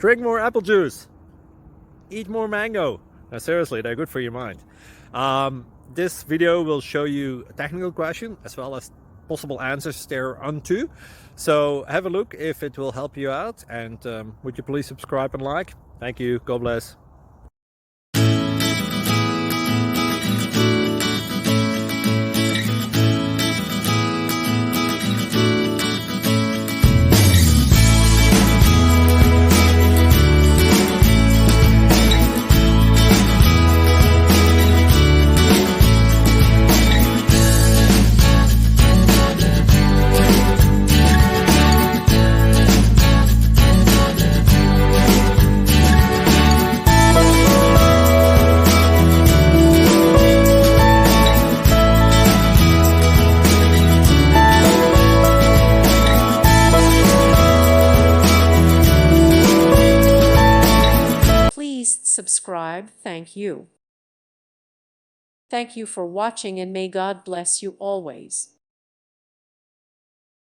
Drink more apple juice. Eat more mango. Now, seriously, they're good for your mind. This video will show you a technical question as well as possible answers thereunto. So have a look if it will help you out, and would you please subscribe and like? Thank you. God bless. Subscribe. Thank you. Thank you for watching, and may God bless you always.